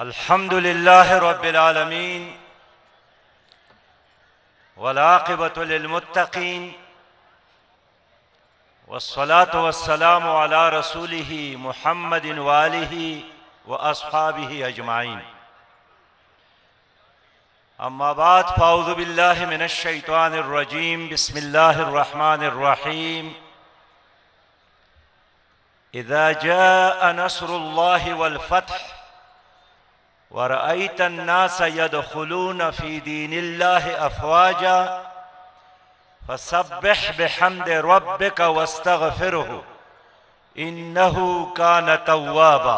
अल्हम्दुलिल्लाहि रब्बिल आलमीन वल आक़िबतु लिल मुत्तक़ीन वस्सलातु वस्सलामु अला रसूलिही मुहम्मदिन व आलिही व अस्हाबिही अजमाइन। अम्मा बाद फ़अऊज़ु बिल्लाहि मिनश शैतानिर रजीम। बिस्मिल्लाहिर रहमानिर रहीम। इज़ा जाअ नस्रुल्लाहि वल फ़त्ह व रअयतन नास यदखुलून फ़ी दीनिल्लाहि अफ़वाजा फसब्बिह बिहम्दि रब्बिका वस्तग़फिरहु इन्नहु कान तव्वाबा।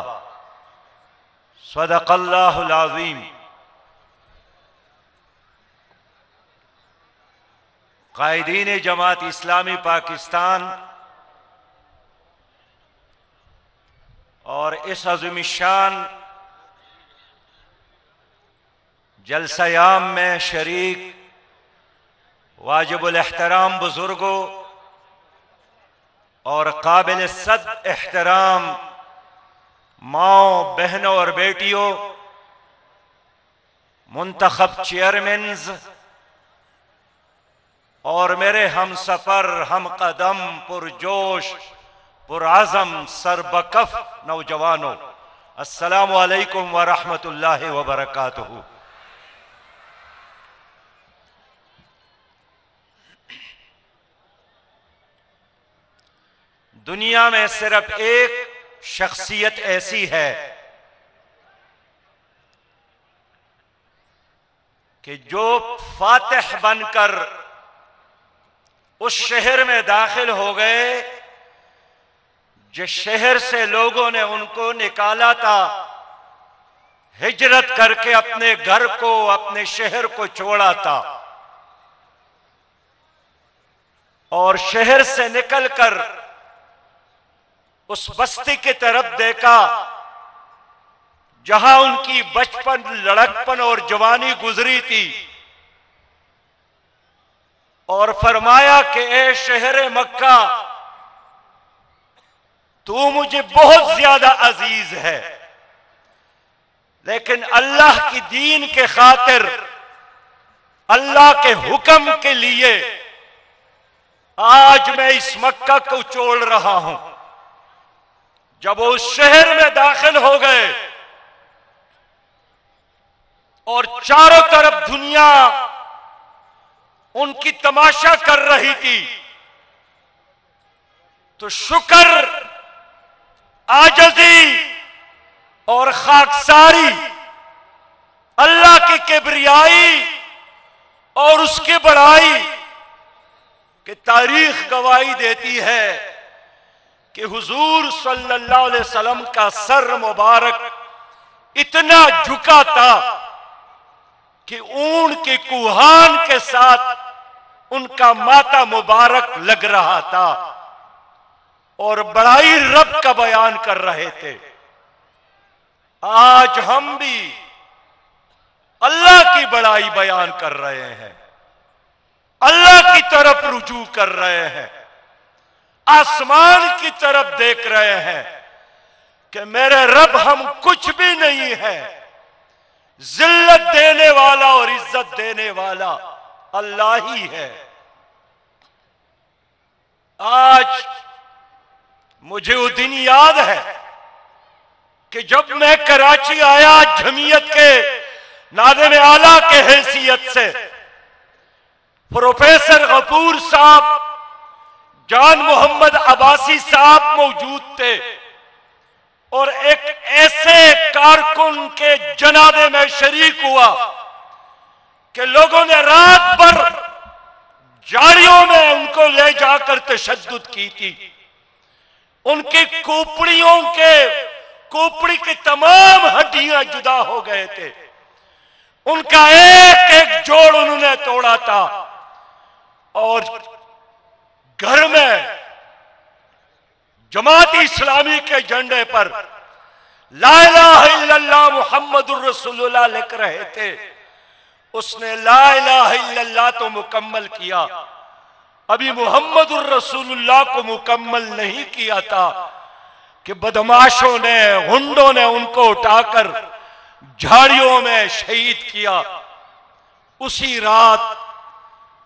सदक़ल्लाहुल अज़ीम। क़ायदीन जमात इस्लामी पाकिस्तान और इस अज़ीम-ए-शान जलसा-ए-आम में शरीक वाजिबुल एहतराम बुजुर्गों और काबिल सद एहतराम माओ, बहनों और बेटियों, मुंतखब चेयरमैन्स और मेरे हम सफर, हम कदम, पुरजोश, पुरआज़म, सरबकफ नौजवानों, अस्सलामु अलैकुम व रहमतुल्लाहि व बरकातुहू। दुनिया में सिर्फ एक शख्सियत ऐसी है कि जो फातिह बनकर उस शहर में दाखिल हो गए जिस शहर से लोगों ने उनको निकाला था, हिजरत करके अपने घर को, अपने शहर को छोड़ा था, और शहर से निकलकर उस बस्ती की तरफ देखा जहां उनकी बचपन, लड़कपन और जवानी गुजरी थी, और फरमाया कि ए शहर मक्का, तू मुझे बहुत ज्यादा अजीज है, लेकिन अल्लाह की दीन के खातिर, अल्लाह के हुक्म के लिए आज मैं इस मक्का को छोड़ रहा हूं। जब वो उस शहर में दाखिल हो गए और चारों तरफ दुनिया उनकी तमाशा कर रही थी, तो शुक्र, आजज़ी और खाकसारी, अल्लाह की किबरियाई और उसकी बड़ाई कि तारीख गवाही देती है कि हुजूर सल्लल्लाहु अलैहि वसल्लम का सर मुबारक इतना झुका था कि ऊन के कुहान के साथ उनका माथा मुबारक लग रहा था, और बड़ाई रब का बयान कर रहे थे। आज हम भी अल्लाह की बड़ाई बयान कर रहे हैं, अल्लाह की तरफ रुजू कर रहे हैं, आसमान की तरफ देख रहे हैं कि मेरे रब हम कुछ भी नहीं है, जिल्लत देने वाला और इज्जत देने वाला अल्लाह ही है। आज मुझे वो दिन याद है कि जब मैं कराची आया जमीयत के नाज़िम आला के हैसियत से, प्रोफेसर गफूर साहब, जान मोहम्मद अब्बासी साहब मौजूद थे, और एक ऐसे कारकुन के जनाजे में शरीक हुआ कि लोगों ने रात भर जारियों में उनको ले जाकर तशद्दुद की थी। उनकी खोपड़ी की तमाम हड्डियां जुदा हो गए थे, उनका एक एक जोड़ उन्होंने तोड़ा था, और घर में जमात इस्लामी के झंडे पर ला इलाहा इल्लल्लाह मुहम्मदुर रसूलुल्लाह लिख रहे थे। उसने ला इलाहा इल्लल्लाह तो मुकम्मल किया, अभी मुहम्मदुर रसूलुल्लाह को मुकम्मल नहीं किया था कि बदमाशों ने, हुंडों ने उनको उठाकर झाड़ियों में शहीद किया। उसी रात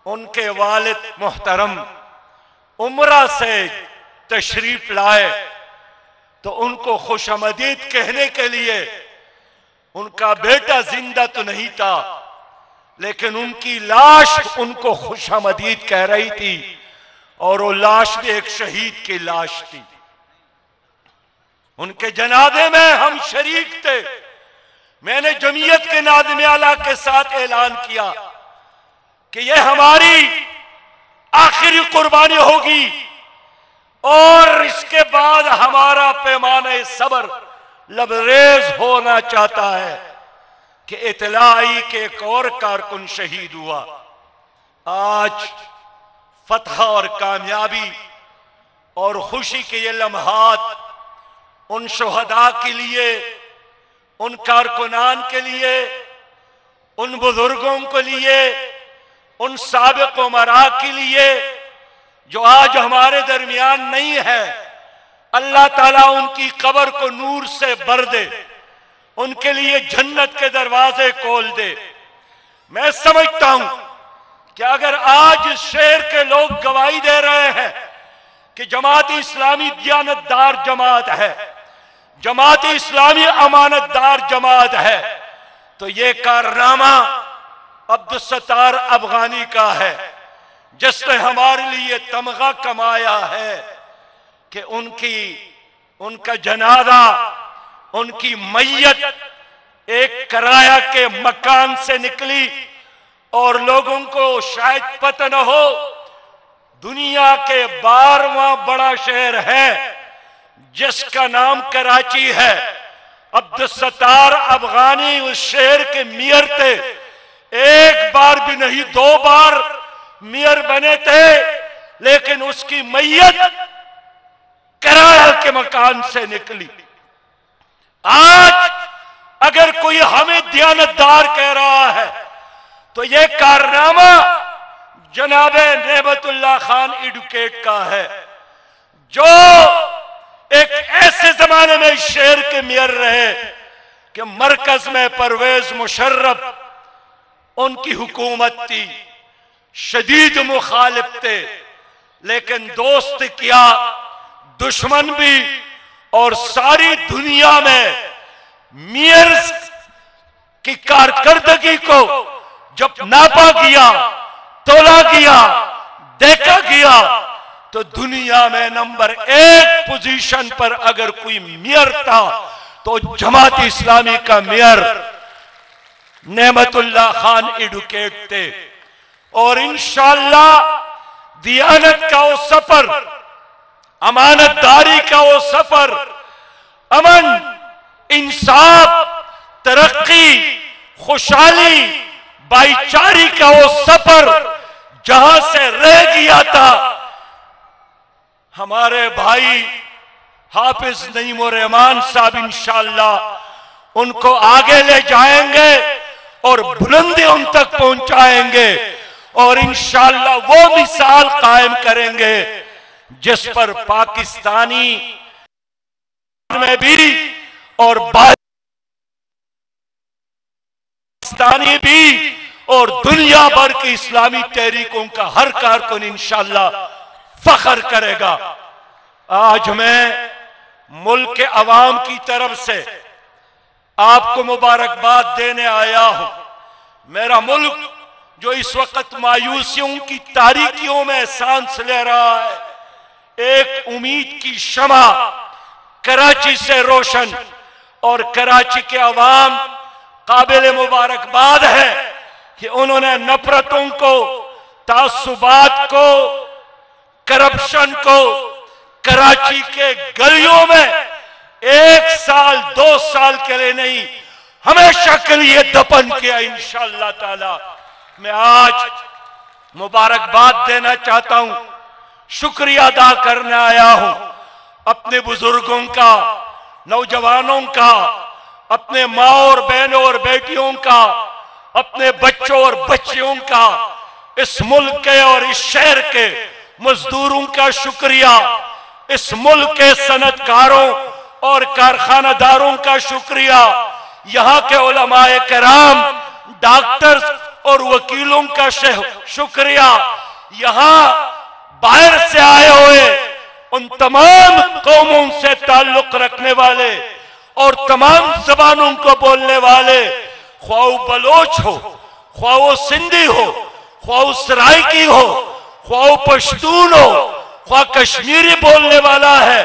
उनके वालिद मोहतरम उम्रा से तशरीफ लाए तो उनको खुशामदीद कहने के लिए, उनका बेटा जिंदा तो नहीं था लेकिन उनकी लाश उनको खुशामदीद कह रही थी, और वो लाश भी एक शहीद की लाश थी। उनके जनाजे में हम शरीक थे। मैंने जमीयत के नाज़िम आला के साथ ऐलान किया कि यह हमारी आखिरी कुर्बानी होगी और इसके बाद हमारा पैमाने सब्र लबरेज होना चाहता है कि इत्तला आई कि एक और कारकुन शहीद हुआ। आज फतह और कामयाबी और खुशी के ये लम्हात उन शुहदा के लिए, उन कारकुनान के लिए, उन बुजुर्गों के लिए, उन साबिक उमरा के लिए जो आज हमारे दरमियान नहीं है। अल्लाह ताला उनकी कब्र को नूर से भर दे, उनके लिए जन्नत के दरवाजे खोल दे। मैं समझता हूं कि अगर आज इस शहर के लोग गवाही दे रहे हैं कि जमात इस्लामी दियानतदार जमात है, जमात इस्लामी अमानतदार जमात है, तो ये कारनामा अब्दुल सत्तार अफगानी का है, जिसने हमारे लिए तमगा कमाया है कि उनका जनाजा, उनकी मैयत एक किराया के मकान से निकली। और लोगों को शायद पता न हो, दुनिया के 12वां बड़ा शहर है जिसका नाम कराची है। अब्दुल सत्तार अफगानी उस शहर के मेयर थे, एक बार भी नहीं 2 बार मेयर बने थे, लेकिन उसकी मैयत किराया के मकान से निकली। आज अगर कोई हमें दियानतदार कह रहा है तो यह कारनामा जनाबे नेमतुल्लाह खान एडुकेट का है, जो एक ऐसे जमाने में शहर के मेयर रहे कि मरकज में परवेज मुशर्रफ उनकी हुकूमत थी, शदीद मुखालिफ थे, लेकिन दोस्त किया दुश्मन भी। और सारी दुनिया में मेयर की कारकर्दगी को जब नापा गया, तोला गया, देखा गया, तो दुनिया में नंबर 1 पोजीशन पर अगर कोई मेयर था तो जमात इस्लामी का मेयर नेमतुल्लाह खान एडुकेट थे। और इंशाअल्लाह दियानत का वो सफर, अमानतदारी का वो सफर, अमन, इंसाफ, तरक्की, खुशहाली, भाईचारे का वो सफर जहां से रह गया था, हमारे भाई हाफिज नईमुर रहमान साहब इंशाअल्लाह उनको आगे ले जाएंगे और बुलंदी उन तक पहुंचाएंगे और इंशाअल्लाह वो मिसाल कायम करेंगे जिस पर पाकिस्तानी में भी और पाकिस्तानी भी और दुनिया भर की इस्लामी तहरीकों का हर कारकुन इंशाअल्लाह फख्र करेगा। आज मैं मुल्क के अवाम की तरफ से आपको मुबारकबाद देने आया हूं। मेरा मुल्क जो इस वक्त मायूसियों की तारीकियों में सांस ले रहा है, एक उम्मीद की शमा कराची से रोशन, और कराची के अवाम काबिल मुबारकबाद है कि उन्होंने नफरतों को, तासुबात को, करप्शन को कराची के गलियों में 1 साल 2 साल के लिए नहीं, हमेशा के लिए दफन किया इंशाअल्लाह ताला। मैं आज मुबारकबाद देना चाहता हूं, शुक्रिया अदा करने आया हूं अपने बुजुर्गों का, नौजवानों का, अपने माँ और बहनों और बेटियों का, अपने बच्चों और बच्चियों का, इस मुल्क के और इस शहर के मजदूरों का शुक्रिया, इस मुल्क के सनतकारों और कारखानादारों का शुक्रिया। यहाँ के उलमाए किराम, डॉक्टर्स और वकीलों का शुक्रिया, यहाँ बाहर से आए हुए उन तमाम कौमों से ताल्लुक रखने वाले और तमाम जबानों को बोलने वाले, ख्वाह वो बलोच हो, ख्वाह वो सिंधी हो, ख्वाह वो सराइकी हो, ख्वाह वो पश्तून हो, ख्वाह कश्मीरी बोलने वाला है,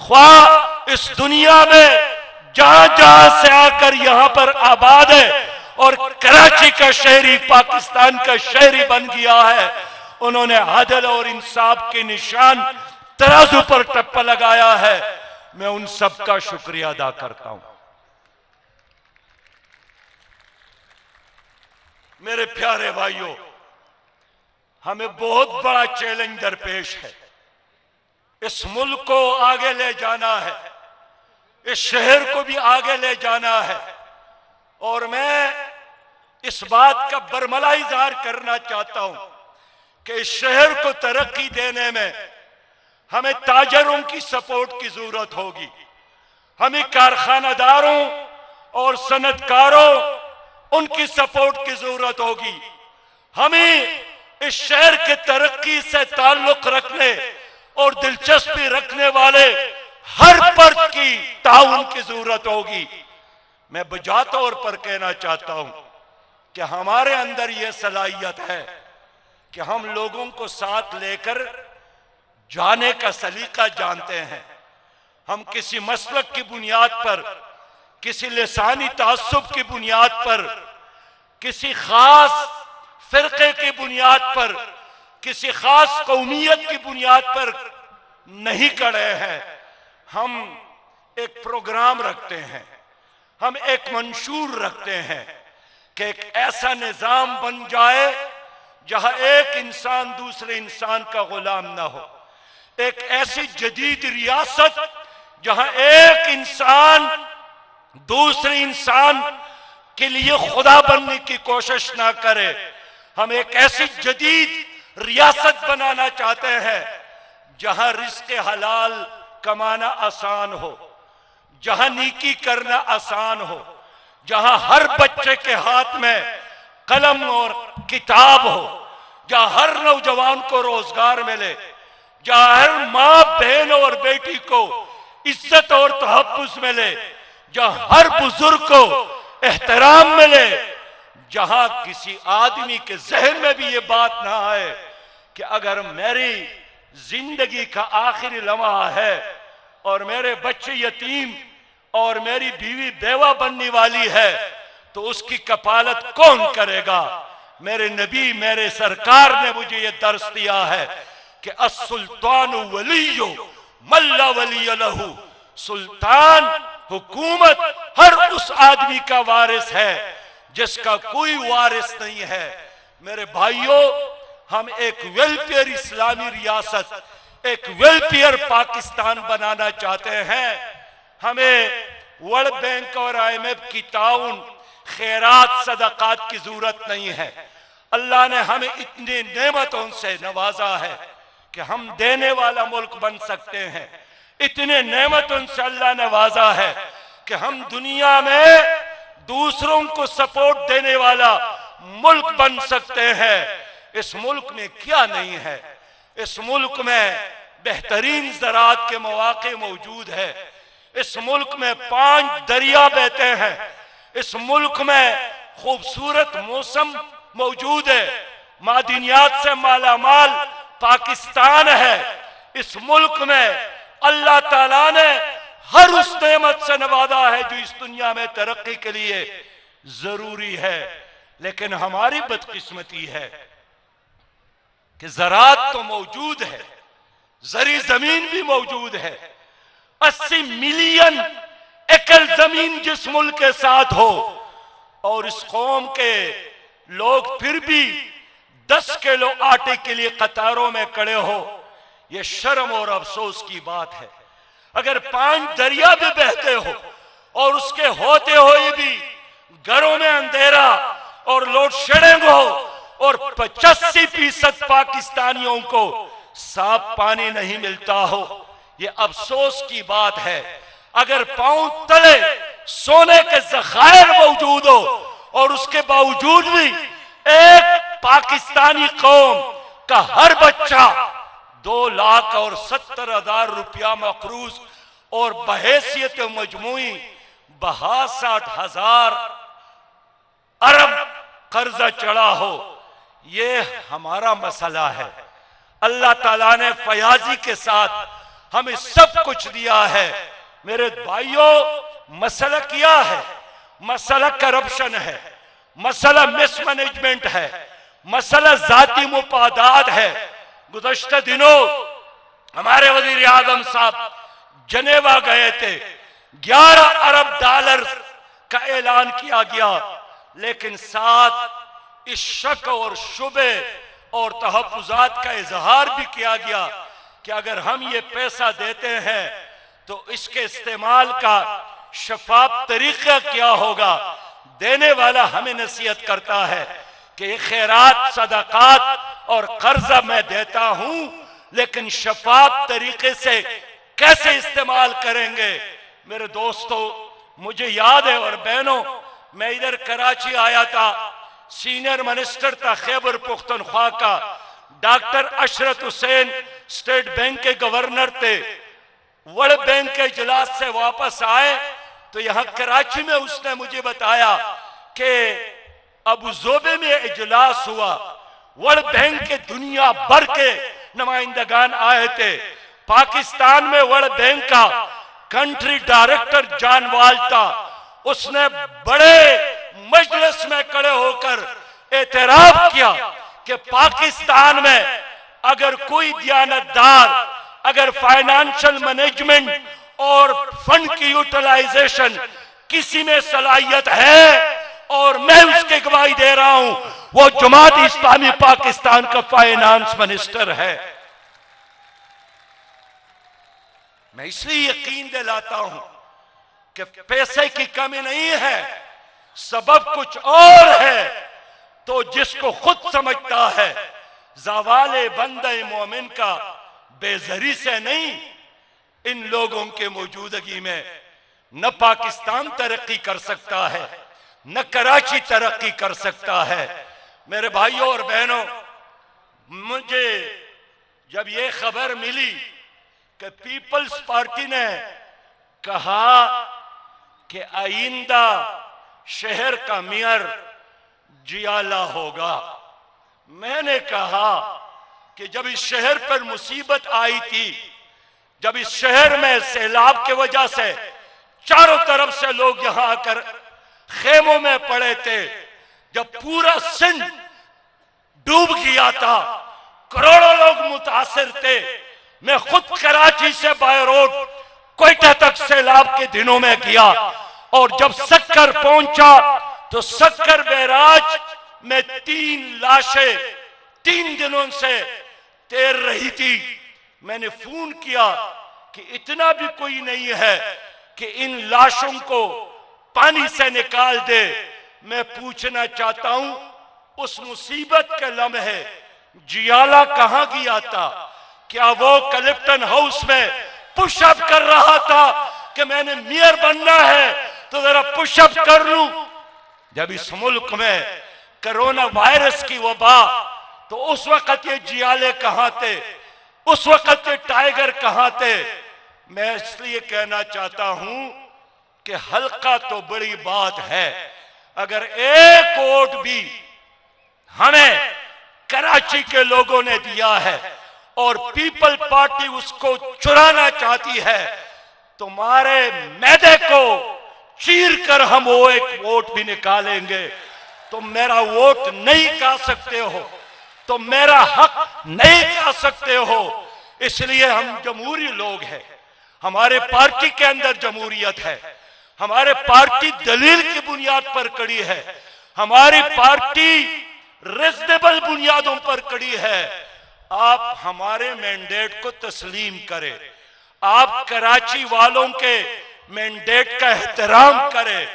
ख्वाह इस दुनिया में जहां जहां से आकर यहां पर आबाद है और कराची का शहरी पाकिस्तान का शहरी बन गया है, उन्होंने अदल और इंसाफ के निशान तराजू पर टप्पा लगाया है। मैं उन सब का शुक्रिया अदा करता हूं। मेरे प्यारे भाइयों, हमें बहुत बड़ा चैलेंज दरपेश है। इस मुल्क को आगे ले जाना है, इस शहर को भी आगे ले जाना है, और मैं इस बात का बरमला इजहार करना चाहता हूं कि इस शहर को तरक्की देने में हमें ताजरों की सपोर्ट की जरूरत होगी, हमें कारखानादारों और सनतकारों उनकी सपोर्ट की जरूरत होगी, हमें इस शहर के तरक्की से ताल्लुक रखने और दिलचस्पी रखने वाले हर वर्ग की ताउन की जरूरत होगी। मैं बजा तौर पर कहना चाहता हूं कि हमारे अंदर यह सलाहियत है कि हम लोगों को साथ लेकर जाने का सलीका जानते हैं। हम किसी मसलक की बुनियाद पर, किसी लिसानी तासुब की बुनियाद पर, किसी खास फिरके की बुनियाद पर, किसी खास कौमियत की बुनियाद पर नहीं खड़े हैं। हम एक प्रोग्राम रखते हैं, हम एक मंशूर रखते हैं कि एक ऐसा निजाम बन जाए जहां एक इंसान दूसरे इंसान का गुलाम ना हो, एक ऐसी जदीद रियासत जहां एक इंसान दूसरे इंसान के लिए खुदा बनने की कोशिश ना करे। हम एक ऐसी जदीद रियासत बनाना चाहते हैं जहां रिज़्क़ हलाल कमाना आसान हो, जहां नीकी करना आसान हो, जहां हर बच्चे के हाथ में कलम और किताब हो, जहां हर नौजवान को रोजगार मिले, जहां हर माँ बहन और बेटी को इज्जत और तहफ्फुज़ मिले, जहां हर बुजुर्ग को एहतराम मिले, जहां किसी आदमी के जहन में भी ये बात ना आए कि अगर मेरी जिंदगी का आखिरी लम्हा है और मेरे बच्चे यतीम और मेरी बीवी बेवा बनने वाली है तो उसकी कफालत कौन करेगा। मेरे नबी, मेरे सरकार ने मुझे ये दर्स दिया है कि अस्सुल्तान वलियो मल्ला वली लहू, सुल्तान हुकूमत हर उस आदमी का वारिस है जिसका कोई वारिस नहीं है। मेरे भाइयों, हम एक वेलफेयर इस्लामी रियासत, एक वेलफेयर पाकिस्तान बनाना चाहते हैं। हमें वर्ल्ड बैंक और IMF की ताउन, खैरात, सदकात की जरूरत नहीं है। अल्लाह ने हमें इतनी नेमतों से नवाजा है कि हम देने वाला मुल्क बन सकते हैं। इतने नेमतों से अल्लाह ने नवाजा है कि हम दुनिया में दूसरों को सपोर्ट देने वाला मुल्क बन सकते हैं। इस मुल्क में क्या नहीं है? इस मुल्क में बेहतरीन ज़राअत के मौके मौजूद है। इस मुल्क में 5 दरिया बहते हैं। इस मुल्क में खूबसूरत मौसम मौजूद है। मादिनियात से मालामाल पाकिस्तान है। इस मुल्क में अल्लाह ताला ने हर उस नेमत से नवाजा है जो इस दुनिया में तरक्की के लिए जरूरी है। लेकिन हमारी बदकिस्मती है कि ज़राअत तो मौजूद है, ज़री जमीन भी मौजूद है। 80 मिलियन एकड़ जमीन जिस मुल्क के साथ हो और इस कौम के लोग फिर भी 10 किलो आटे के लिए कतारों में खड़े हो, यह शर्म और अफसोस की बात है। अगर 5 दरिया भी बहते हो और उसके होते हुए भी घरों में अंधेरा और लोड शेडिंग हो और 85% पाकिस्तानियों को साफ पानी नहीं मिलता हो, यह अफसोस की बात है। अगर पांव तले सोने के जखायर मौजूद हो और उसके बावजूद भी एक पाकिस्तानी कौम का हर बच्चा 2,70,000 रुपया मकरूज और बहैसियत मजमूई 62,000 अरब कर्जा चढ़ा हो, ये हमारा मसला है। अल्लाह ताला ने फयाजी के साथ हमें सब कुछ दिया है। मेरे भाइयों, मसला क्या है? मसला करप्शन है, मसला मिसमैनेजमेंट है, मसला जाती मुफादात है। गुज़श्ता दिनों हमारे वज़ीर आज़म साहब जनेवा गए थे, 11 अरब डॉलर का ऐलान किया गया, लेकिन साथ इस शक और शुबे और तहफ़्फ़ुज़ात का इजहार भी किया गया कि अगर हम ये पैसा देते हैं तो इसके इस्तेमाल का शफाफ तरीका क्या होगा। देने वाला हमें नसीहत करता है कि खैरात, सदकात और कर्जा मैं देता हूं, लेकिन शफाफ तरीके से कैसे इस्तेमाल करेंगे। मेरे दोस्तों, मुझे याद है और बहनों, मैं इधर कराची आया था, सीनियर मिनिस्टर था खैबर पुख्तनख्वा का, doctor Ashraf Hussain state bank के गवर्नर थे। वर्ल्ड बैंक के इजलास से वापस आए तो यहां कराची में उसने मुझे बताया कि अबू ज़ोबे में इजलास हुआ, वर्ल्ड बैंक के दुनिया भर के नुमाइंदगान आए थे। पाकिस्तान में वर्ल्ड बैंक का कंट्री डायरेक्टर जॉन वाल था, उसने बड़े मजलिस में खड़े होकर एतराफ किया कि पाकिस्तान में अगर कोई दियानतदार, अगर फाइनेंशियल मैनेजमेंट और फंड की यूटिलाइजेशन किसी में सलाहियत है, और मैं उसकी गवाही दे रहा हूं, वो जमात इस्लामी पाकिस्तान का फाइनेंस मिनिस्टर है। मैं इसलिए यकीन दिलाता हूं कि पैसे की कमी नहीं है, सबब कुछ और है। तो जिसको खुद समझता है ज़वाले बंदे मोमिन का बेजरी से नहीं, इन लोगों के मौजूदगी में न पाकिस्तान तरक्की कर सकता है, न कराची तरक्की कर सकता है। मेरे भाइयों और बहनों, मुझे जब ये खबर मिली कि पीपल्स पार्टी ने कहा कि आइंदा शहर का मेयर जियाला होगा, मैंने कहा कि जब इस शहर पर मुसीबत आई थी, जब इस शहर में सैलाब की वजह से चारों तरफ से लोग यहां आकर खेमों में पड़े थे, जब पूरा सिंध डूब गया था, करोड़ों लोग मुतासिर थे, मैं खुद कराची से बाय रोड कोयटा तक सैलाब के दिनों में गया, और जब सक्कर पहुंचा तो सक्कर बैराज में 3 लाशें 3 दिनों से तैर रही थी। मैंने फोन किया कि इतना भी कोई नहीं है कि इन लाशों को पानी से निकाल दे। मैं पूछना चाहता हूं, उस मुसीबत के लम्हे जियाला कहां गया था? क्या वो क्लिफ्टन हाउस में पुशअप कर रहा था कि मैंने मेयर बनना है तो जरा पुशअप कर लूं? जब इस मुल्क में कोरोना वायरस की वबा, तो उस वक्त ये जियाले कहां थे? उस वक्त ये टाइगर कहां थे? मैं इसलिए कहना चाहता हूं कि हल्का तो बड़ी बात है, अगर एक वोट भी हमें कराची के लोगों ने दिया है और पीपल पार्टी उसको चुराना चाहती है, तुम्हारे मैदे को चीर कर हम वो एक वोट भी निकालेंगे। तुम मेरा वोट नहीं खा सकते हो, तुम मेरा हक नहीं खा सकते हो। इसलिए हम जमहूरी लोग हैं, हमारे पार्टी के अंदर जमहूरियत है, हमारे पार्टी दलील की बुनियाद पर खड़ी है, हमारी पार्टी रिजनेबल बुनियादों पर खड़ी है। आप हमारे मैंडेट को तस्लीम करें, आप कराची वालों के मैंडेट का एहतराम करें।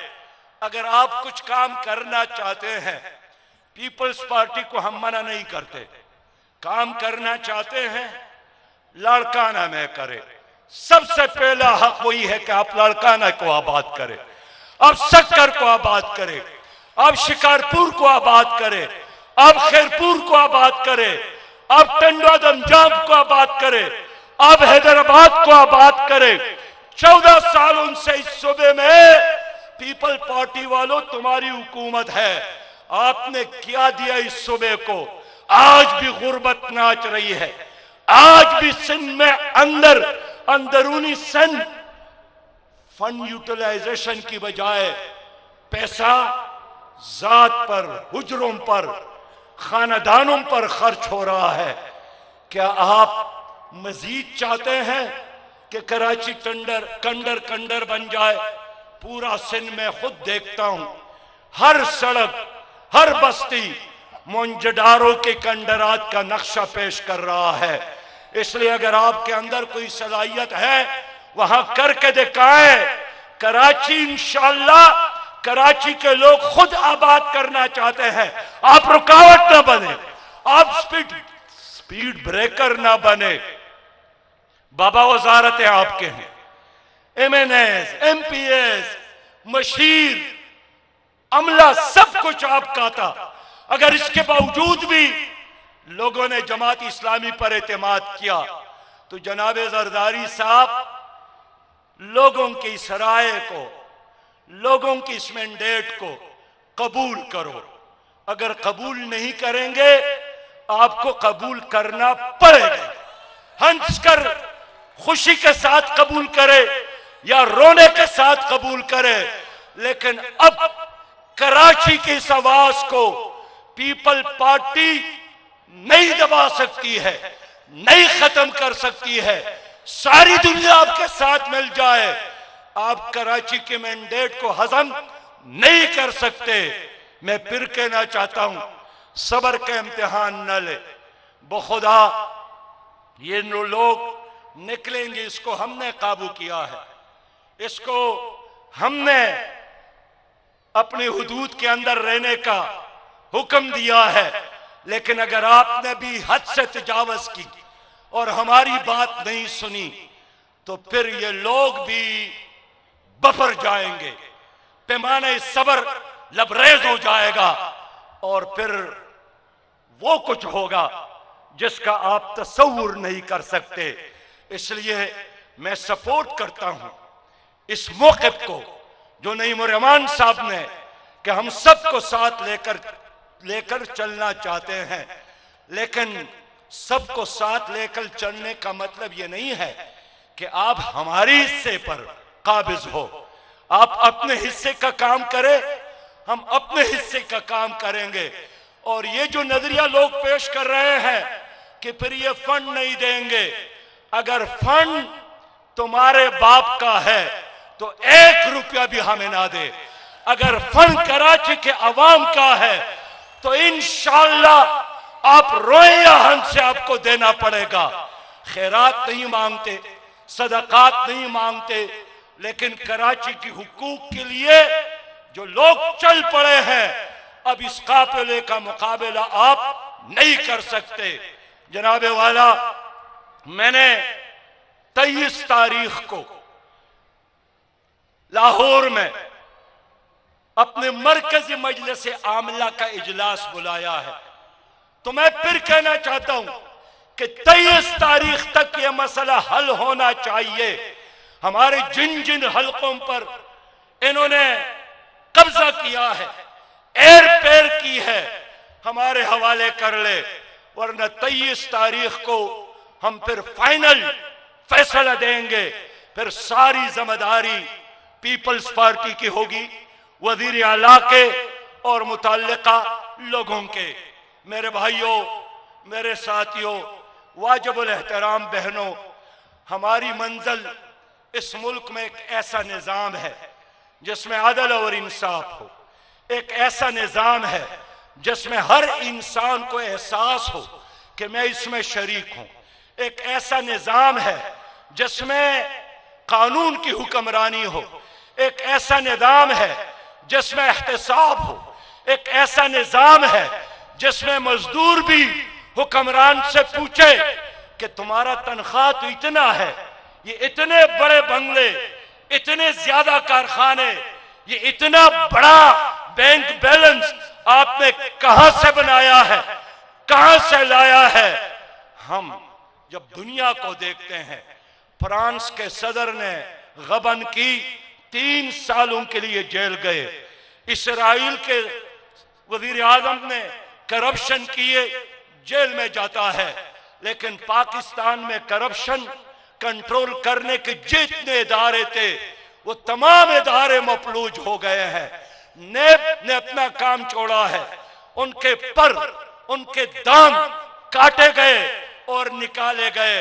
अगर आप कुछ काम करना चाहते हैं, पीपल्स पार्टी को हम मना नहीं करते, काम करना चाहते हैं लड़काना में करें। सबसे पहला हक वही है कि आप लड़काना को आबाद करें। अब सक्कर को आबाद करे, अब शिकारपुर को आबाद करे, अब खैरपुर को आबाद करे, अब टंडवा दमजाम को आबाद करे, अब हैदराबाद को आबाद करे। 14 साल उनसे इस सूबे में पीपल पार्टी वालों तुम्हारी हुकूमत है, आपने क्या दिया इस सूबे को? आज भी गुर्बत नाच रही है, आज भी सिंध में अंदरूनी सिंध फंड यूटिलाइजेशन की बजाय पैसा जात पर, हुजरों पर, खानदानों पर खर्च हो रहा है। क्या आप मजीद चाहते हैं कि कराची कंडर बन जाए? पूरा सिंध में खुद देखता हूं, हर सड़क, हर बस्ती मुंजदारों के कंडरात का नक्शा पेश कर रहा है। इसलिए अगर आपके अंदर कोई सलाहियत है वहां करके दिखाएं। कराची इंशाअल्लाह, कराची के लोग खुद आबाद करना चाहते हैं। आप रुकावट ना बने, आप स्पीड ब्रेकर ना बने। बाबा वजारतें आपके हैं, MNS, MPS, मशीर, अमला, सब कुछ आपका था। अगर इसके बावजूद भी लोगों ने जमात इस्लामी पर एतमाद किया तो जनाब जरदारी साहब, लोगों की इस राय को, लोगों की इस मैंडेट को कबूल करो। अगर कबूल नहीं करेंगे आपको कबूल करना पड़ेगा। हंसकर खुशी के साथ कबूल करे या रोने के साथ कबूल करे, लेकिन अब कराची की इस आवाज को पीपल पार्टी नहीं दबा सकती है, नहीं खत्म कर सकती है। सारी दुनिया आपके साथ मिल जाए, आप कराची के मैंडेट को हजम नहीं कर सकते। मैं फिर कहना चाहता हूं, सब्र का इम्तिहान न ले। बखुदा ये लोग निकलेंगे, इसको हमने काबू किया है, इसको हमने अपनी हुदूद के अंदर रहने का हुक्म दिया है। लेकिन अगर आपने भी हद से तजावज की और हमारी बात नहीं सुनी तो फिर ये लोग भी बफर जाएंगे, पैमाने सब्र लबरेज हो जाएगा और फिर वो कुछ होगा जिसका आप तसव्वुर नहीं कर सकते। इसलिए मैं सपोर्ट करता हूं इस मौक़िफ़ को जो नईम रहमान साहब ने, कि हम सबको साथ लेकर चलना चाहते हैं। लेकिन सबको साथ लेकर चलने का मतलब यह नहीं है कि आप हमारे हिस्से पर काबिज हो। आप अपने हिस्से का काम करें, हम अपने हिस्से का काम करेंगे। और ये जो नजरिया लोग पेश कर रहे हैं कि फिर ये फंड नहीं देंगे, अगर फंड तुम्हारे बाप का है तो 1 रुपया भी हमें ना दे। अगर फंड कराची के अवाम का है तो इंशाअल्लाह आप रोए या हंस से आपको देना पड़ेगा। खैरात नहीं मांगते, सदकात नहीं मांगते, लेकिन कराची की हुकूक के लिए जो लोग चल पड़े हैं, अब इस काफिले का मुकाबला आप नहीं कर सकते। जनाबे वाला, मैंने 23 तारीख को लाहौर में अपने मरकजी मजलिस आमला का इजलास बुलाया है। तो मैं फिर कहना चाहता हूं कि 23 तारीख तक यह मसला हल होना चाहिए। हमारे जिन जिन हलकों पर इन्होंने कब्जा किया है, एर पैर की है, हमारे हवाले कर ले, वरना 23 तारीख को हम फिर फाइनल फैसला देंगे। फिर सारी जिम्मेदारी पीपल्स पार्टी की होगी, वजीर आला के और मुतल्लिका लोगों के। मेरे भाइयों, मेरे साथियों, वाजिबुल एहतराम बहनों, हमारी मंजिल इस मुल्क में एक ऐसा निज़ाम है जिसमें अदल और इंसाफ हो, एक ऐसा निज़ाम है जिसमें हर इंसान को एहसास हो कि मैं इसमें शरीक हूं, एक ऐसा निज़ाम है जिसमें कानून की हुक्मरानी हो, एक ऐसा निज़ाम है जिसमें एहतसाब हो, एक ऐसा निज़ाम है जिसमें मजदूर भी हुक्मरान से पूछे कि तुम्हारा तनख्वाह तो इतना है, ये इतने बड़े बंगले, इतने ज्यादा कारखाने, ये इतना बड़ा बैंक बैलेंस आपने कहां से बनाया है, कहां से लाया है? हम जब दुनिया को देखते हैं, फ्रांस के सदर ने गबन की 3 सालों के लिए जेल गए, इसराइल के वजीर आजम ने करप्शन किए, जेल में जाता है। लेकिन पाकिस्तान में करप्शन कंट्रोल करने के जितने इदारे थे वो तमाम इदारे मफलूज हो गए हैं। नेब ने अपना काम छोड़ा है, उनके पर, उनके दाम काटे गए और निकाले गए।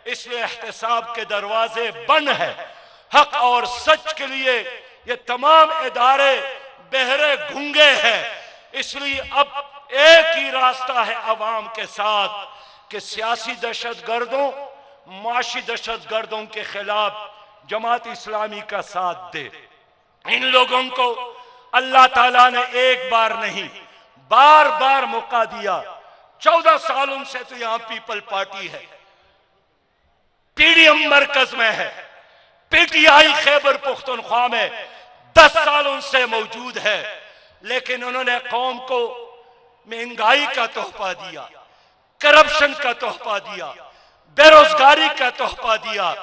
इसलिए एहतसाब के दरवाजे बंद है। हक और सच के लिए ये तमाम इदारे बहरे गूंगे हैं। इसलिए अब एक ही रास्ता है अवाम के साथ कि सियासी दहशतगर्दों, माशी दहशतगर्दों के खिलाफ जमात इस्लामी का साथ दे। इन लोगों को अल्लाह ताला ने एक बार नहीं, बार बार मौका दिया। 14 सालों से तो यहां पीपल पार्टी है, पीडीएम मरकज में है, पीटीआई खैबर पुख्तनख्वा में 10 सालों से मौजूद है। लेकिन उन्होंने कौम को महंगाई का तोहफा दिया, करप्शन का तोहफा दिया, बेरोजगारी का तोहफा दिया।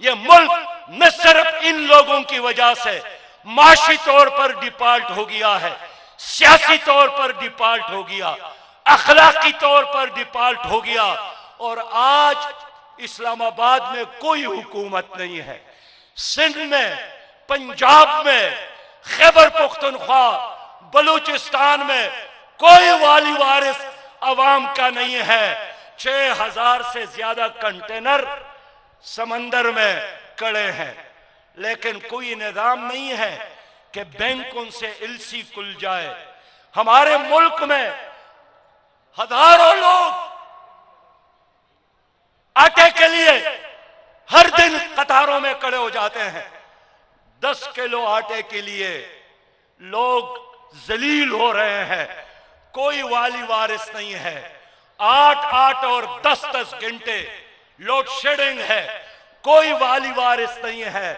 यह मुल्क न सिर्फ इन लोगों की वजह से माशी तौर पर डिफॉल्ट हो गया है, सियासी तौर पर डिफॉल्ट हो गया, अखलाकी तौर पर डिफॉल्ट हो गया। और आज इस्लामाबाद में कोई हुकूमत नहीं है, सिंध में, पंजाब में, खैबर पुख्तनख्वा, बलूचिस्तान में कोई वाली वारिस अवाम का नहीं है। 6000 से ज्यादा कंटेनर समंदर में कड़े हैं, लेकिन कोई निजाम नहीं है कि बैंक उनसे इल्सी खुल जाए। हमारे मुल्क में हजारों लोग आटे के लिए हर दिन कतारों में खड़े हो जाते हैं। 10 किलो आटे के लिए लोग जलील हो रहे हैं, कोई वाली वारिस नहीं है। 8-8 और 10-10 घंटे लोड शेडिंग है, कोई वाली वारिस नहीं है।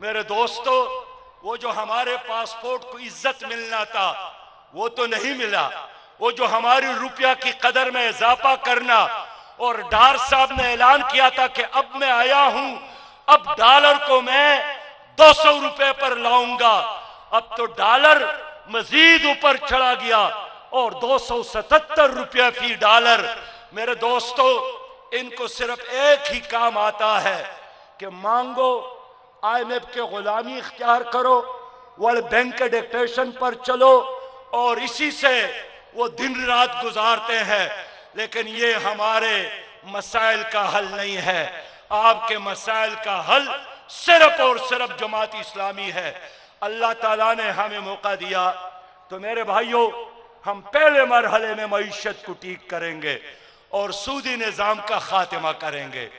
मेरे दोस्तों, वो जो हमारे पासपोर्ट को इज्जत मिलना था वो तो नहीं मिला। वो जो हमारी रुपया की कदर में इजाफा करना, और डार साहब ने ऐलान किया था कि अब मैं आया हूं, अब डॉलर को मैं 200 रुपए पर लाऊंगा। अब तो डॉलर मजीद ऊपर चढ़ा गया और 277 रुपया फी डॉलर। मेरे दोस्तों, इनको सिर्फ एक ही काम आता है कि मांगो, IMF के गुलामी इख्तियार करो, वर्ल्ड बैंक के डिक्टेशन पर चलो, और इसी से वो दिन रात गुजारते हैं। लेकिन ये हमारे मसाइल का हल नहीं है। आपके मसाइल का हल सिर्फ और सिर्फ जमात इस्लामी है। अल्लाह ताला ने हमें मौका दिया तो मेरे भाइयों, हम पहले मरहले में मईशत को ठीक करेंगे और सूदी निज़ाम का खात्मा करेंगे।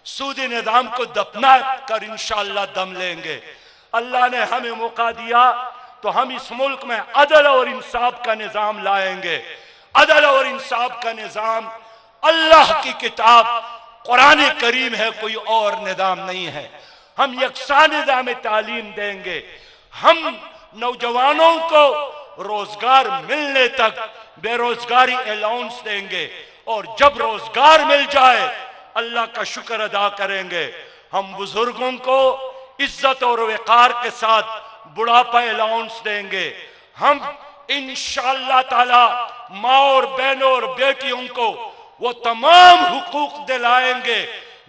सूदी निज़ाम को दफना कर इंशाअल्लाह दम लेंगे। अल्लाह ने हमें मौका दिया तो हम इस मुल्क में अदल और इंसाफ का निज़ाम लाएंगे। अदल और इंसाफ का निज़ाम अल्लाह की किताब कुरान करीम है, कोई और निज़ाम नहीं है। हम यकसा निज़ाम तालीम देंगे। हम नौजवानों को रोजगार मिलने तक बेरोजगारी अलाउंस देंगे, और जब रोजगार मिल जाए अल्लाह का शुक्र अदा करेंगे। हम बुजुर्गों को इज्जत और वक़ार के साथ बुढ़ापा अलाउंस देंगे। हम इंशाअल्लाह ताला माँ और बहनों और बेटियों को वो तमाम हुकूक दिलाएंगे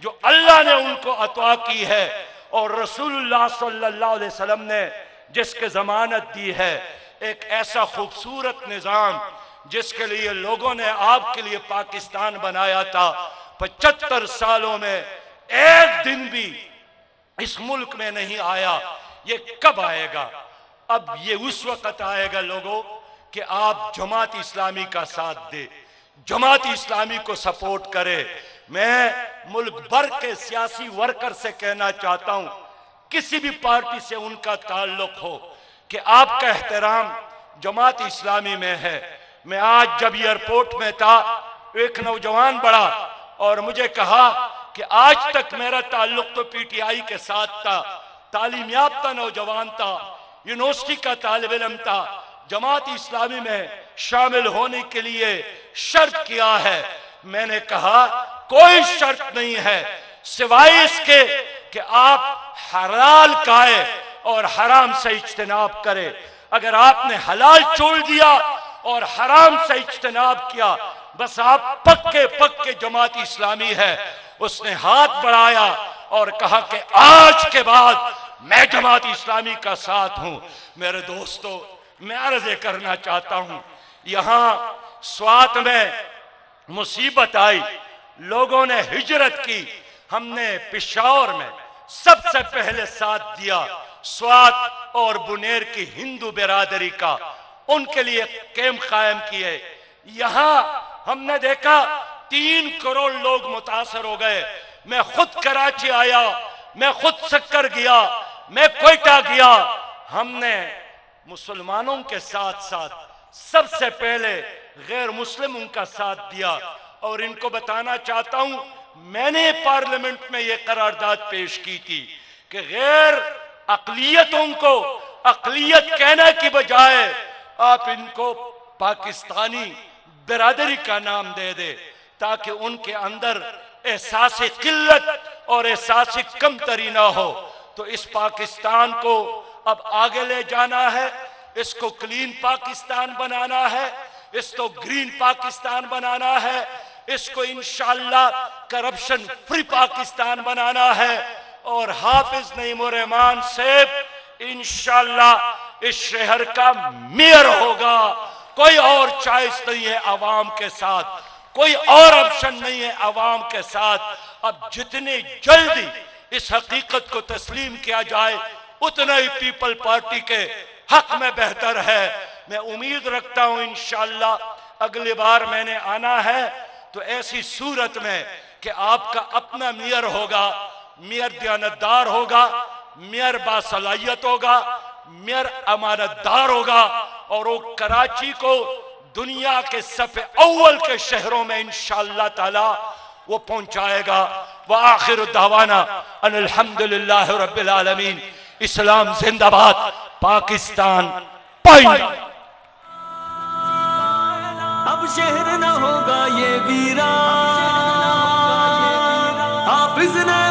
जो अल्लाह ने उनको अता की है और रसूलुल्लाह सल्लल्लाहु अलैहि वसल्लम ने जिसके जमानत दी है। एक ऐसा खूबसूरत निज़ाम जिसके लिए लोगों ने आपके लिए पाकिस्तान बनाया था। 75 सालों में एक दिन भी इस मुल्क में नहीं आया। ये कब आएगा? अब ये उस वक्त आएगा लोगों कि आप जमात इस्लामी का साथ दे, जमात इस्लामी को सपोर्ट करे। मैं मुल्क भर के सियासी वर्कर से कहना चाहता हूं, किसी भी पार्टी से उनका ताल्लुक हो, कि आपका एहतराम जमात इस्लामी में है। मैं आज जब एयरपोर्ट में था, एक नौजवान बड़ा और मुझे कहा कि आज तक मेरा ताल्लुक तो पीटीआई के साथ था, तालीम याफ्ता नौजवान था, यूनिवर्सिटी का तालिब इल्म था, जमात इस्लामी में शामिल होने के लिए शर्त किया है। मैंने कहा कोई शर्त नहीं है सिवाय इसके कि आप हलाल खाए और हराम से इज्तिनाब करे। अगर आपने हलाल छोड़ दिया और हराम से इज्तिनाब किया, बस आप पक्के पक्के जमात इस्लामी है। उसने हाथ बढ़ाया और कहा कि आज के बाद मैं जमात इस्लामी का साथ हूं। मेरे दोस्तों, मैं अर्ज करना चाहता हूं, यहां स्वात में मुसीबत आई, लोगों ने हिजरत की, हमने पेशावर में सबसे पहले साथ दिया। स्वात और बुनेर की हिंदू बिरादरी का, उनके लिए कैंप कायम किए। यहां हमने देखा 3 करोड़ लोग मुतासर हो गए। मैं खुद कराची आया, मैं खुद सक्कर गया, मैं कोयटा गया। हमने मुसलमानों के साथ साथ सबसे पहले गैर मुस्लिमों का साथ दिया। और इनको बताना चाहता हूं, मैंने पार्लियामेंट में यह करारदाद पेश की थी कि गैर अकलियतों को अकलियत कहने की बजाय आप इनको पाकिस्तानी बिरादरी का नाम दे दे, ताकि उनके अंदर एहसास किल्लत और एहसास कमतरी ना हो। तो इस पाकिस्तान को अब आगे ले जाना है, इसको क्लीन पाकिस्तान बनाना है, इसको ग्रीन पाकिस्तान बनाना है, इसको इंशाअल्लाह करप्शन फ्री पाकिस्तान बनाना है। और हाफिज नईमुर रहमान साहब इंशाअल्लाह इस शहर का मेयर होगा। कोई और चॉइस नहीं है आवाम के साथ, कोई और ऑप्शन नहीं है आवाम के साथ। अब जितने जल्दी इस हकीकत को तस्लीम किया जाए उतना ही पीपल पार्टी के हक में बेहतर है। मैं उम्मीद रखता हूं इंशाअल्लाह अगली बार मैंने आना है तो ऐसी सूरत में कि आपका अपना मेयर होगा, मेयर दयानतदार होगा, मेयर बासलाहियत होगा, मेयर अमानतदार होगा, और वो कराची को दुनिया के सफ़े अव्वल के शहरों में इंशाअल्लाह ताला वो पहुंचाएगा। व आखिर दावाना अनिल हम्दुलिल्लाहि रब्बिल आलमीन। इस्लाम जिंदाबाद, पाकिस्तान पाइंदा। अब शहर न होगा ये वीरान, हाफिज ने